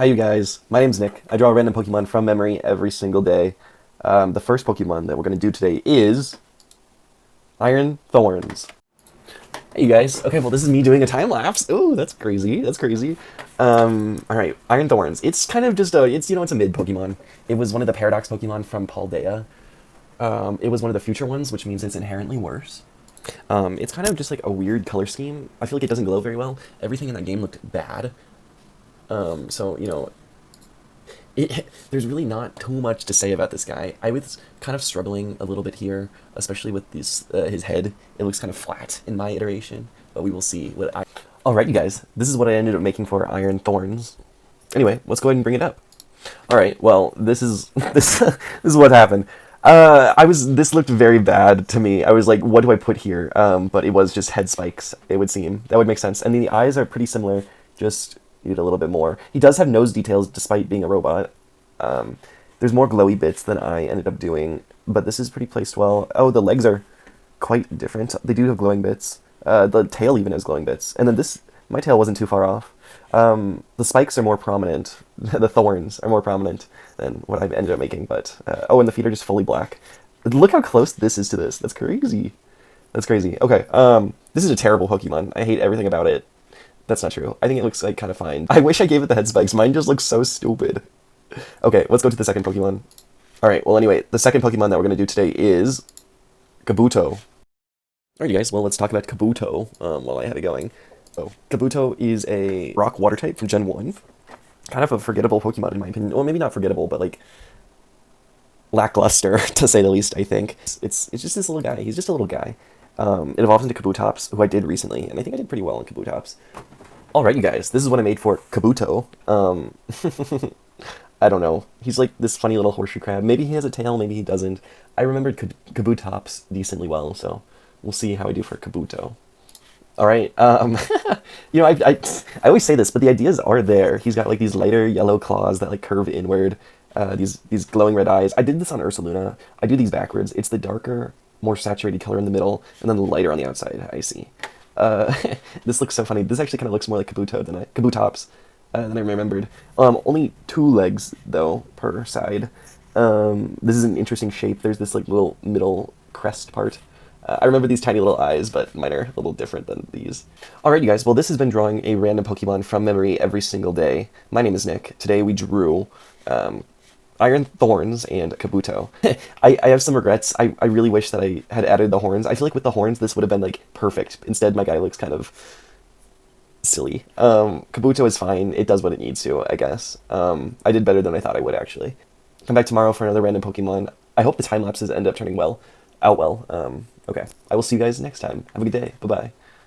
Hi you guys, my name's Nick. I draw a random Pokemon from memory every single day. The first Pokemon that we're going to do today is Iron Thorns. Hey you guys, okay, well this is me doing a time lapse. Ooh, that's crazy, that's crazy. Alright, Iron Thorns. It's kind of just it's a mid Pokemon. It was one of the Paradox Pokemon from Paldea. It was one of the future ones, which means it's inherently worse. It's kind of just like a weird color scheme. I feel like it doesn't glow very well. Everything in that game looked bad. There's really not too much to say about this guy. I was kind of struggling a little bit here, especially with his head. It looks kind of flat in my iteration, but we will see. Alright, you guys, this is what I ended up making for Iron Thorns. Anyway, let's go ahead and bring it up. Alright, well, this is this is what happened. This looked very bad to me. I was like, what do I put here? But it was just head spikes, it would seem. That would make sense. And the eyes are pretty similar, just need a little bit more. He does have nose details despite being a robot. There's more glowy bits than I ended up doing, but this is pretty placed well. Oh, the legs are quite different. They do have glowing bits. The tail even has glowing bits. And then my tail wasn't too far off. The spikes are more prominent. The thorns are more prominent than what I've ended up making, but, and the feet are just fully black. Look how close this is to this. That's crazy. That's crazy. Okay, this is a terrible Pokemon. I hate everything about it. That's not true. I think it looks like kind of fine. I wish I gave it the head spikes. Mine just looks so stupid. Okay, let's go to the second Pokemon. Alright, well anyway, the second Pokemon that we're going to do today is Kabuto. Alright you guys, well let's talk about Kabuto while I have it going. So, Kabuto is a rock water type from Gen 1. Kind of a forgettable Pokemon in my opinion. Well, maybe not forgettable, but like lackluster to say the least, I think. It's just this little guy. He's just a little guy. It evolves into Kabutops, who I did recently, and I think I did pretty well in Kabutops. Alright, you guys, this is what I made for Kabuto. I don't know. He's like this funny little horseshoe crab. Maybe he has a tail, maybe he doesn't. I remembered Kabutops decently well, so we'll see how I do for Kabuto. Alright, I always say this, but the ideas are there. He's got like these lighter yellow claws that like curve inward, these glowing red eyes. I did this on Ursaluna. I do these backwards. It's the darker, more saturated color in the middle, and then the lighter on the outside, I see. This looks so funny. This actually kind of looks more like Kabutops than I remembered. Only 2 legs, though, per side. This is an interesting shape. There's this like little middle crest part. I remember these tiny little eyes, but mine are a little different than these. Alright, you guys, well, this has been drawing a random Pokemon from memory every single day. My name is Nick. Today we drew Iron Thorns and Kabuto. I have some regrets. I really wish that I had added the horns. I feel like with the horns, this would have been, like, perfect. Instead, my guy looks kind of silly. Kabuto is fine. It does what it needs to, I guess. I did better than I thought I would, actually. Come back tomorrow for another random Pokemon. I hope the time lapses end up turning out well. Okay. I will see you guys next time. Have a good day. Bye-bye.